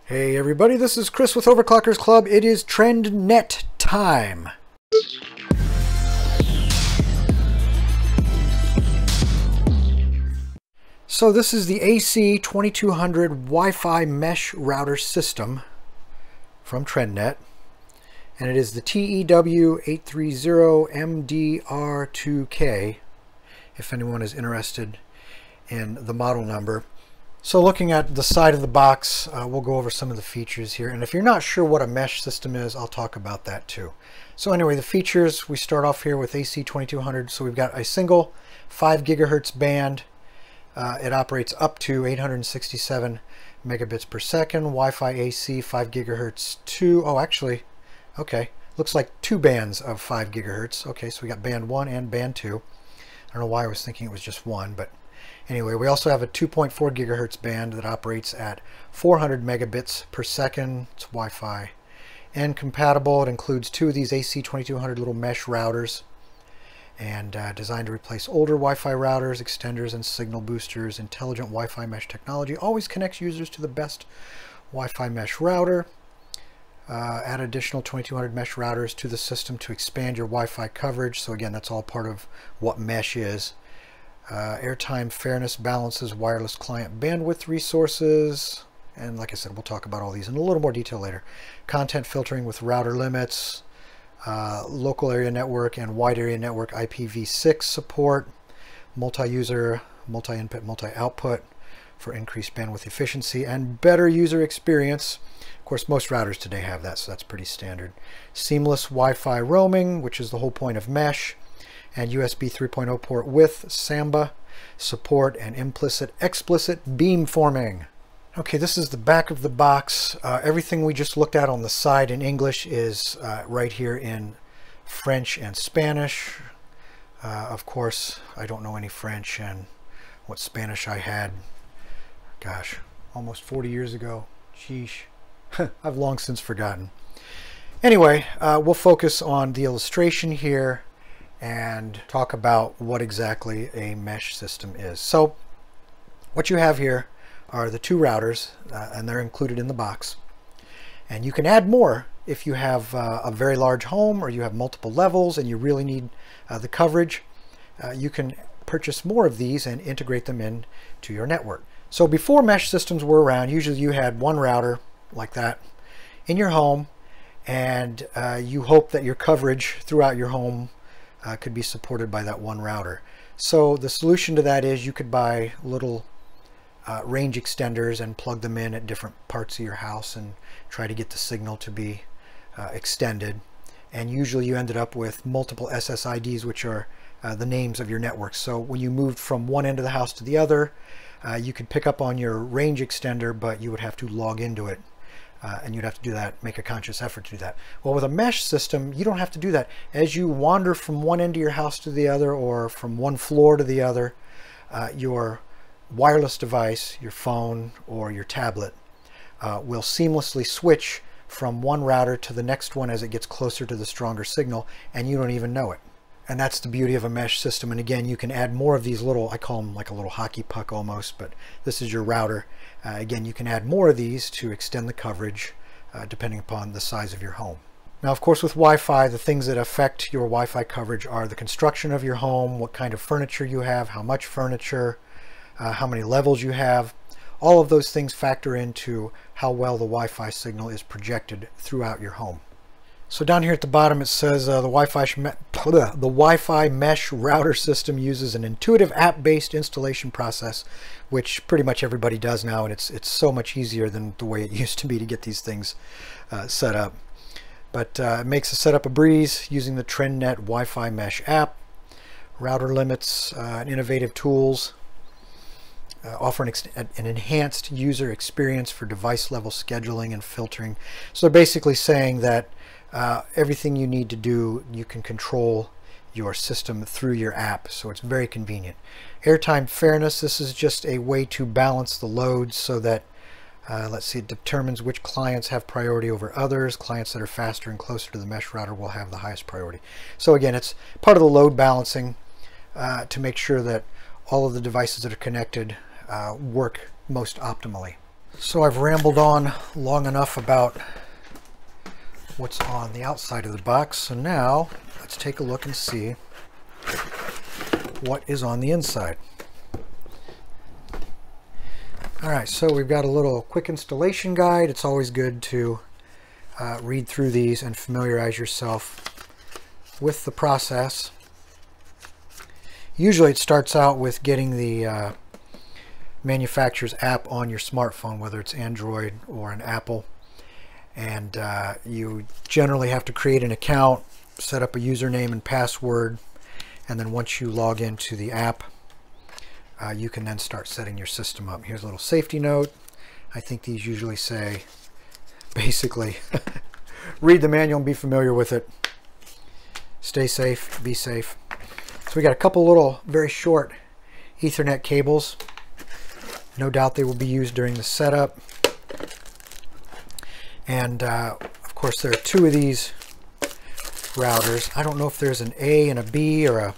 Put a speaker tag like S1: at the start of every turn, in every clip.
S1: Hey everybody, this is Chris with Overclockersclub. It is TRENDnet time. So this is the AC2200 Wi-Fi mesh router system from TRENDnet, and it is the TEW830MDR2K, if anyone is interested in the model number. So looking at the side of the box, we'll go over some of the features here. And if you're not sure what a mesh system is, I'll talk about that too. So anyway, the features, we start off here with AC2200. So we've got a single 5 gigahertz band. It operates up to 867 megabits per second. Wi-Fi AC 5 gigahertz 2. Oh, actually, okay. Looks like two bands of 5 gigahertz. Okay, so we got band 1 and band 2. I don't know why I was thinking it was just one, but anyway, we also have a 2.4 gigahertz band that operates at 400 megabits per second. It's Wi-Fi and compatible. It includes two of these AC2200 little mesh routers, and designed to replace older Wi-Fi routers, extenders, and signal boosters. Intelligent Wi-Fi mesh technology always connects users to the best Wi-Fi mesh router. Add additional 2200 mesh routers to the system to expand your Wi-Fi coverage. So again, that's all part of what mesh is. Airtime Fairness balances wireless client bandwidth resources, and like I said, we'll talk about all these in a little more detail later. Content filtering with router limits, local area network and wide area network IPv6 support, multi-user, multi-input, multi-output for increased bandwidth efficiency and better user experience. Of course, most routers today have that, so that's pretty standard. Seamless Wi-Fi roaming, which is the whole point of mesh, and USB 3.0 port with Samba support and explicit beamforming. Okay, this is the back of the box. Everything we just looked at on the side in English is right here in French and Spanish. Of course, I don't know any French, and what Spanish I had, gosh, almost 40 years ago. Sheesh. I've long since forgotten. Anyway, we'll focus on the illustration here and talk about what exactly a mesh system is. So what you have here are the two routers, and they're included in the box. And you can add more if you have a very large home or you have multiple levels and you really need the coverage. You can purchase more of these and integrate them into your network. So before mesh systems were around, usually you had one router like that in your home, and you hope that your coverage throughout your home could be supported by that one router. So the solution to that is you could buy little range extenders and plug them in at different parts of your house and try to get the signal to be extended. And usually you ended up with multiple SSIDs, which are the names of your network. So when you moved from one end of the house to the other, you could pick up on your range extender, but you would have to log into it. And you'd have to do that, make a conscious effort to do that. Well, with a mesh system, you don't have to do that. As you wander from one end of your house to the other, or from one floor to the other, your wireless device, your phone or your tablet, will seamlessly switch from one router to the next one as it gets closer to the stronger signal, and you don't even know it. And that's the beauty of a mesh system. And again, you can add more of these little, I call them like a little hockey puck almost, but this is your router. Again, you can add more of these to extend the coverage depending upon the size of your home. Now, of course, with Wi-Fi, the things that affect your Wi-Fi coverage are the construction of your home, what kind of furniture you have, how much furniture, how many levels you have. All of those things factor into how well the Wi-Fi signal is projected throughout your home. So down here at the bottom it says the Wi-Fi mesh router system uses an intuitive app-based installation process, which pretty much everybody does now, and it's so much easier than the way it used to be to get these things set up. But it makes the setup a breeze using the TRENDnet Wi-Fi mesh app. Router limits and innovative tools offer an enhanced user experience for device level scheduling and filtering. So they're basically saying that everything you need to do, you can control your system through your app, so it's very convenient. Airtime Fairness, this is just a way to balance the loads so that, let's see, it determines which clients have priority over others. Clients that are faster and closer to the mesh router will have the highest priority. So again, it's part of the load balancing to make sure that all of the devices that are connected work most optimally. So I've rambled on long enough about what's on the outside of the box. So now let's take a look and see what is on the inside. Alright, so we've got a little quick installation guide. It's always good to read through these and familiarize yourself with the process. Usually it starts out with getting the manufacturer's app on your smartphone, whether it's Android or an Apple. And you generally have to create an account, set up a username and password, and then once you log into the app, you can then start setting your system up. Here's a little safety note. I think these usually say, basically, read the manual and be familiar with it. Stay safe, be safe. So we got a couple little very short Ethernet cables. No doubt they will be used during the setup. And of course there are two of these routers. I don't know if there's an A and a B, or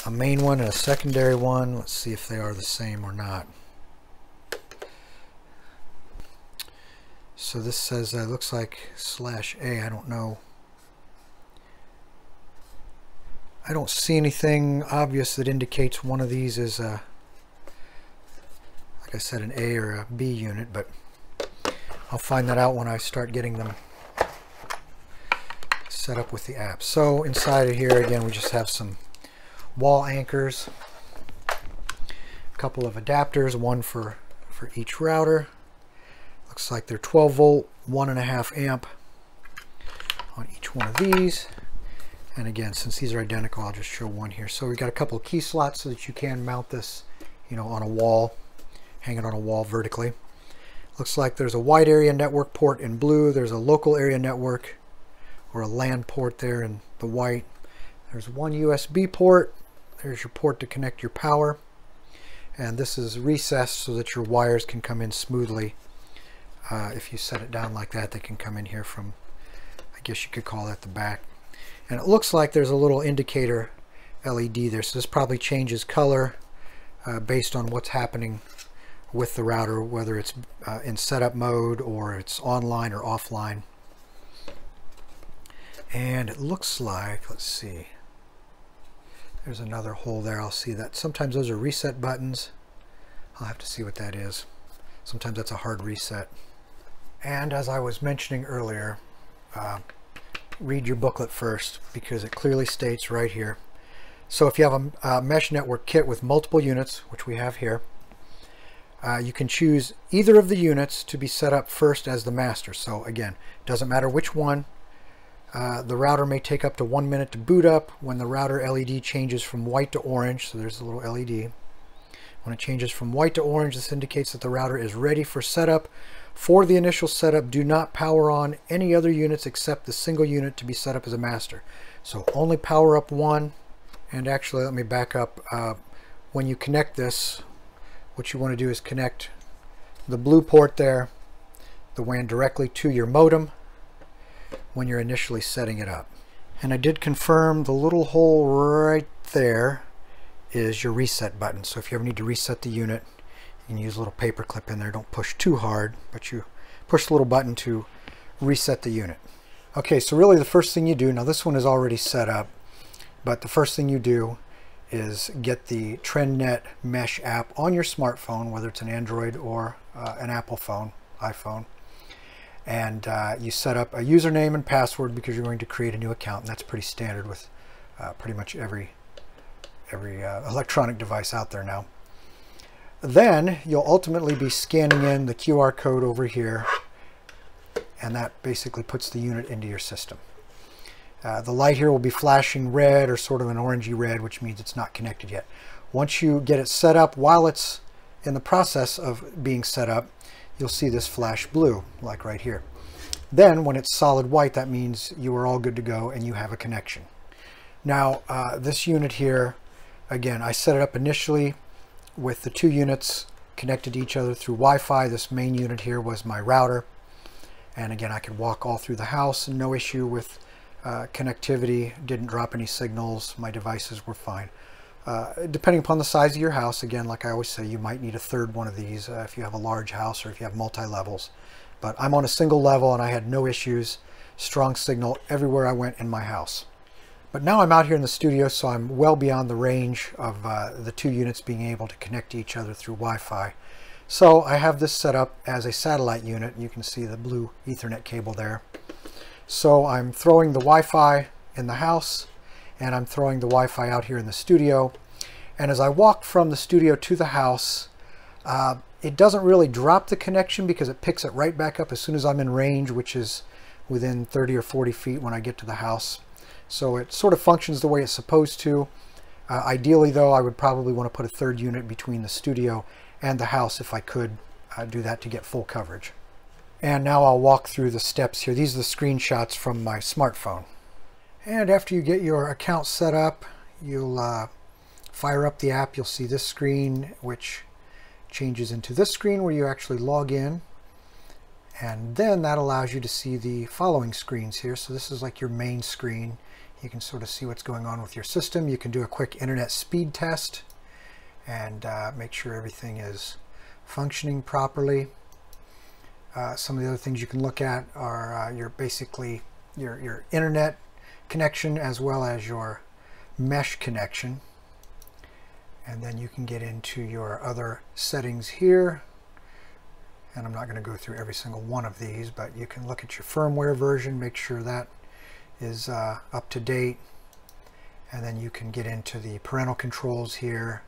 S1: a main one and a secondary one. Let's see if they are the same or not. So this says looks like /A. I don't know. I don't see anything obvious that indicates one of these is like I said, an A or a B unit, but I'll find that out when I start getting them set up with the app. So inside of here again we just have some wall anchors, a couple of adapters, one for each router. Looks like they're 12 volt, 1.5 amp on each one of these. And again, since these are identical, I'll just show one here. So we've got a couple of key slots so that you can mount this, you know, on a wall, hang it on a wall vertically. Looks like there's a wide area network port in blue. There's a local area network or a LAN port there in the white. There's one USB port. There's your port to connect your power. And this is recessed so that your wires can come in smoothly. If you set it down like that, they can come in here from, I guess you could call that the back. And it looks like there's a little indicator LED there, so this probably changes color based on what's happening with the router, whether it's in setup mode or it's online or offline. And it looks like, let's see, there's another hole there. I'll see that. Sometimes those are reset buttons. I'll have to see what that is. Sometimes that's a hard reset. And as I was mentioning earlier, read your booklet first, because it clearly states right here. So if you have a mesh network kit with multiple units, which we have here, you can choose either of the units to be set up first as the master. So again, doesn't matter which one. The router may take up to 1 minute to boot up. When the router LED changes from white to orange, so there's a little LED. When it changes from white to orange, this indicates that the router is ready for setup. For the initial setup, do not power on any other units except the single unit to be set up as a master. So only power up one. And actually, let me back up. When you connect this, what you want to do is connect the blue port there, the WAN, directly to your modem when you're initially setting it up. And I did confirm the little hole right there is your reset button. So if you ever need to reset the unit, you can use a little paper clip in there. Don't push too hard, but you push the little button to reset the unit. Okay, so really the first thing you do, now this one is already set up, but the first thing you do is get the TRENDnet mesh app on your smartphone, whether it's an Android or an Apple phone, iPhone. And you set up a username and password because you're going to create a new account, and that's pretty standard with pretty much every electronic device out there now. Then you'll ultimately be scanning in the QR code over here, and that basically puts the unit into your system. The light here will be flashing red or sort of an orangey red, which means it's not connected yet. Once you get it set up, while it's in the process of being set up, you'll see this flash blue, like right here. Then when it's solid white, that means you are all good to go and you have a connection. Now this unit here, again, I set it up initially with the two units connected to each other through Wi-Fi. This main unit here was my router, and again I could walk all through the house and no issue with connectivity, didn't drop any signals, my devices were fine. Depending upon the size of your house, again, like I always say, you might need a third one of these if you have a large house or if you have multi-levels. But I'm on a single level and I had no issues. Strong signal everywhere I went in my house. But now I'm out here in the studio, so I'm well beyond the range of the two units being able to connect to each other through Wi-Fi. So I have this set up as a satellite unit. You can see the blue Ethernet cable there. So I'm throwing the Wi-Fi in the house, and I'm throwing the Wi-Fi out here in the studio. And as I walk from the studio to the house, it doesn't really drop the connection because it picks it right back up as soon as I'm in range, which is within 30 or 40 feet when I get to the house. So it sort of functions the way it's supposed to. Ideally, though, I would probably want to put a third unit between the studio and the house if I could do that to get full coverage. And now I'll walk through the steps here. These are the screenshots from my smartphone. And after you get your account set up, you'll fire up the app. You'll see this screen, which changes into this screen where you actually log in. And then that allows you to see the following screens here. So this is like your main screen. You can sort of see what's going on with your system. You can do a quick internet speed test and make sure everything is functioning properly. Some of the other things you can look at are your internet connection as well as your mesh connection. And then you can get into your other settings here. And I'm not going to go through every single one of these, but you can look at your firmware version, make sure that is up to date. And then you can get into the parental controls here,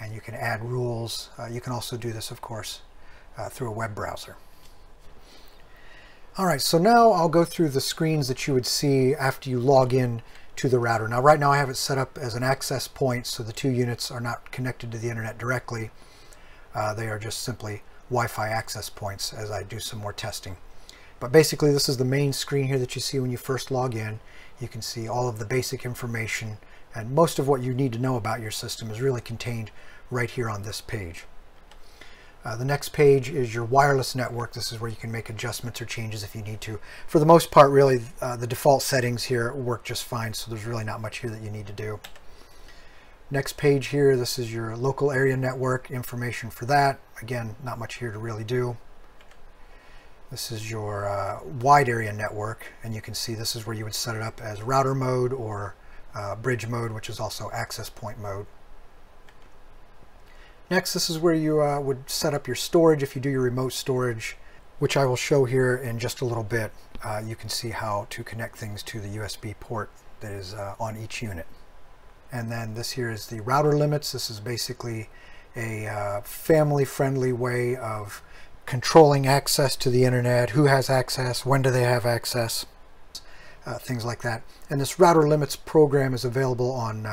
S1: and you can add rules. You can also do this, of course, through a web browser. All right, so now I'll go through the screens that you would see after you log in to the router. Now, right now I have it set up as an access point, so the two units are not connected to the internet directly. They are just simply Wi-Fi access points as I do some more testing. But basically, this is the main screen here that you see when you first log in. You can see all of the basic information, and most of what you need to know about your system is really contained right here on this page. The next page is your wireless network. This is where you can make adjustments or changes if you need to. For the most part, really, the default settings here work just fine, so there's really not much here that you need to do. Next page here, this is your local area network information for that. Again, not much here to really do. This is your wide area network, and you can see this is where you would set it up as router mode or bridge mode, which is also access point mode. Next, this is where you would set up your storage if you do your remote storage, which I will show here in just a little bit. You can see how to connect things to the USB port that is on each unit. And then this here is the router limits. This is basically a family-friendly way of controlling access to the internet, who has access, when do they have access, things like that. And this router limits program is available on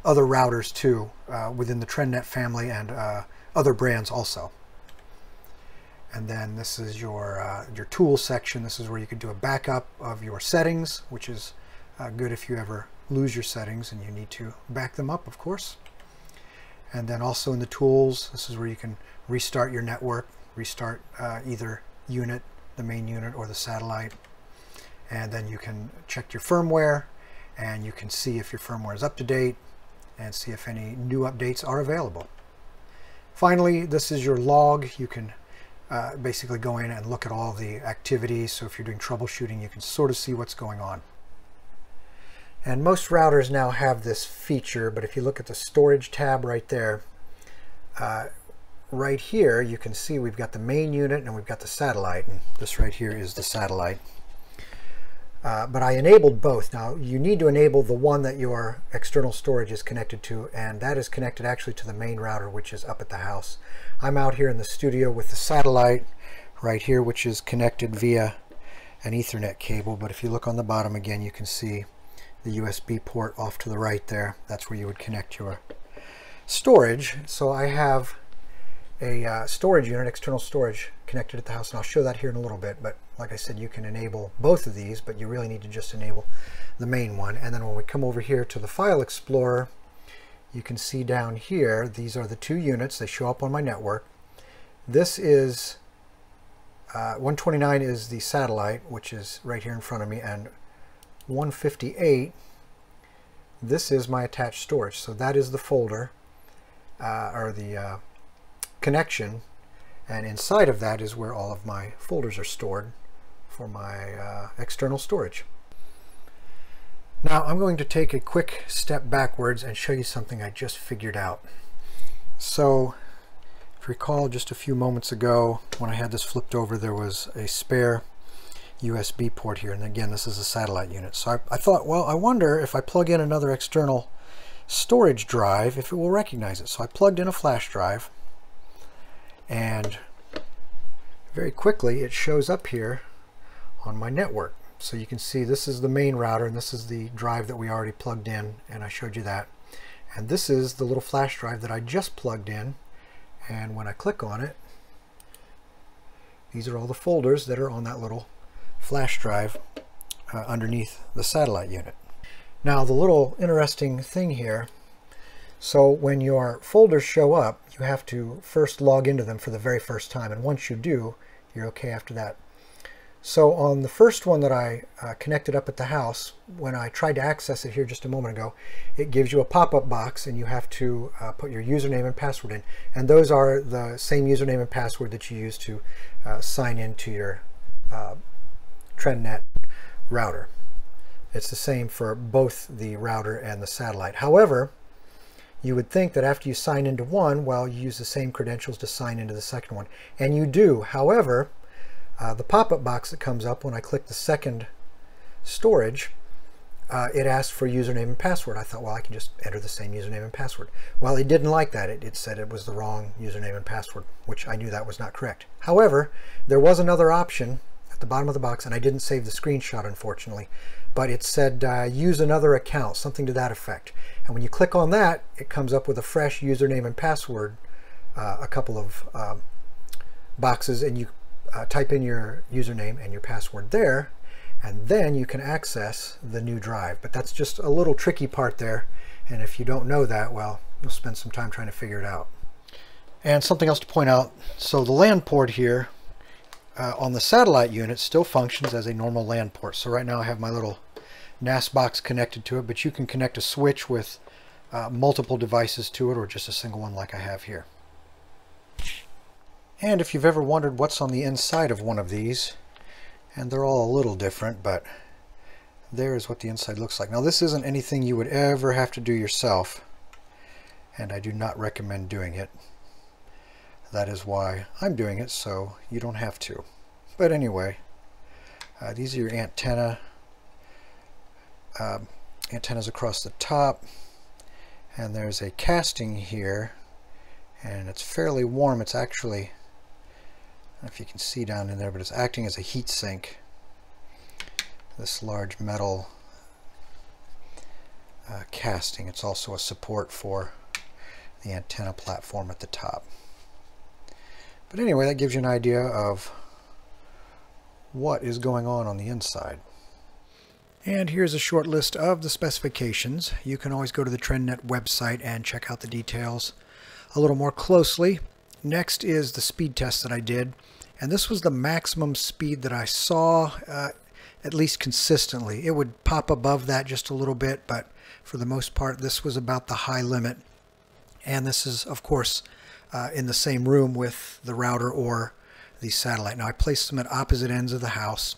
S1: other routers too, within the TRENDnet family and other brands also. And then this is your tools section. This is where you could do a backup of your settings, which is good if you ever lose your settings and you need to back them up, of course. And then also in the tools, this is where you can restart your network, restart either unit, the main unit, or the satellite. And then you can check your firmware, and you can see if your firmware is up to date and see if any new updates are available. Finally, this is your log. You can basically go in and look at all the activities. So if you're doing troubleshooting, you can sort of see what's going on. And most routers now have this feature, but if you look at the storage tab right there, right here you can see we've got the main unit and we've got the satellite, and this right here is the satellite. But I enabled both. Now you need to enable the one that your external storage is connected to, and that is connected actually to the main router, which is up at the house. I'm out here in the studio with the satellite right here, which is connected via an Ethernet cable, but if you look on the bottom again, you can see the USB port off to the right there. That's where you would connect your storage. So I have a storage unit, external storage, connected at the house, and I'll show that here in a little bit. But like I said, you can enable both of these, but you really need to just enable the main one. And then when we come over here to the File Explorer, you can see down here, these are the two units. They show up on my network. This is 129 is the satellite, which is right here in front of me, and 158 this is my attached storage. So that is the folder or the connection, and inside of that is where all of my folders are stored for my external storage. Now I'm going to take a quick step backwards and show you something I just figured out. So if you recall, just a few moments ago when I had this flipped over, there was a spare USB port here, and again this is a satellite unit. So I thought, well, I wonder if I plug in another external storage drive if it will recognize it. So I plugged in a flash drive, and very quickly it shows up here on my network. So you can see this is the main router, and this is the drive that we already plugged in, and I showed you that. And this is the little flash drive that I just plugged in, and when I click on it, these are all the folders that are on that little flash drive underneath the satellite unit. Now the little interesting thing here, so when your folders show up, you have to first log into them for the very first time, and once you do, you're okay after that. So on the first one that I connected up at the house, when I tried to access it here just a moment ago, it gives you a pop-up box, and you have to put your username and password in. And those are the same username and password that you use to sign into your TRENDnet router. It's the same for both the router and the satellite. However, you would think that after you sign into one, well, you use the same credentials to sign into the second one. And you do. However, the pop-up box that comes up when I click the second storage, it asks for username and password. I thought, well, I can just enter the same username and password. Well, it didn't like that. It said it was the wrong username and password, which I knew that was not correct. However, there was another option at the bottom of the box, and I didn't save the screenshot, unfortunately, but it said use another account, something to that effect. And when you click on that, it comes up with a fresh username and password, a couple of boxes, and you type in your username and your password there, and then you can access the new drive. But that's just a little tricky part there, and if you don't know that, well, you'll spend some time trying to figure it out. And something else to point out, so the LAN port here on the satellite unit still functions as a normal LAN port. So right now I have my little NAS box connected to it, but you can connect a switch with multiple devices to it, or just a single one like I have here. And if you've ever wondered what's on the inside of one of these, and they're all a little different, but there is what the inside looks like. Now this isn't anything you would ever have to do yourself, and I do not recommend doing it. That is why I'm doing it, so you don't have to. But anyway, these are your antennas across the top, and there's a casting here, and it's fairly warm. It's actually, I don't know if you can see down in there, but it's acting as a heat sink. This large metal casting. It's also a support for the antenna platform at the top. But anyway, that gives you an idea of what is going on the inside. And here's a short list of the specifications. You can always go to the TRENDnet website and check out the details a little more closely. Next is the speed test that I did, and this was the maximum speed that I saw, at least consistently. It would pop above that just a little bit, but for the most part this was about the high limit. And this is, of course, in the same room with the router or the satellite. Now I placed them at opposite ends of the house,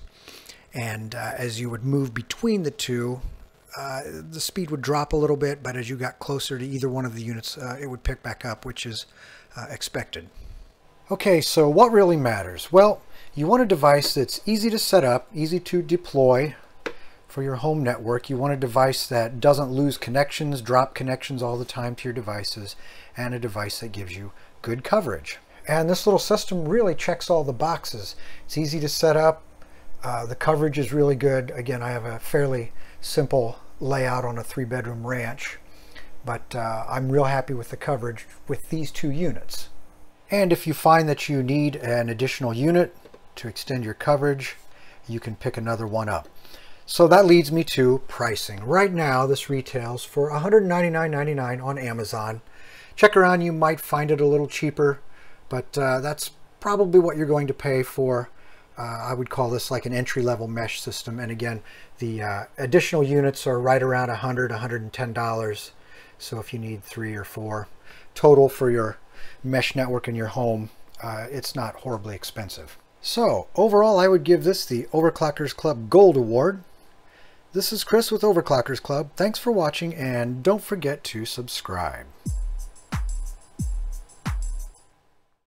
S1: and as you would move between the two, the speed would drop a little bit, but as you got closer to either one of the units, it would pick back up, which is expected. Okay, so what really matters? Well, you want a device that's easy to set up, easy to deploy for your home network. You want a device that doesn't lose connections, drop connections all the time to your devices, and a device that gives you good coverage. And this little system really checks all the boxes. It's easy to set up. The coverage is really good. Again, I have a fairly simple layout on a 3-bedroom ranch, but I'm real happy with the coverage with these two units. And if you find that you need an additional unit to extend your coverage, you can pick another one up. So that leads me to pricing. Right now this retails for $199.99 on Amazon. Check around, you might find it a little cheaper, but that's probably what you're going to pay for I would call this like an entry-level mesh system. And again, the additional units are right around $100, $110. So if you need 3 or 4 total for your mesh network in your home, it's not horribly expensive. So overall, I would give this the Overclockers Club Gold Award. This is Chris with Overclockers Club. Thanks for watching, and don't forget to subscribe.